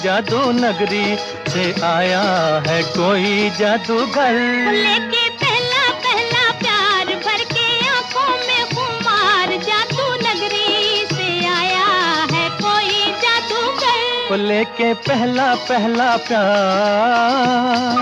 जादू नगरी से आया है कोई जादूगर। लेके पहला पहला प्यार भर के आंखों में खुमार, जादू नगरी से आया है कोई जादूगर। लेके पहला पहला प्यार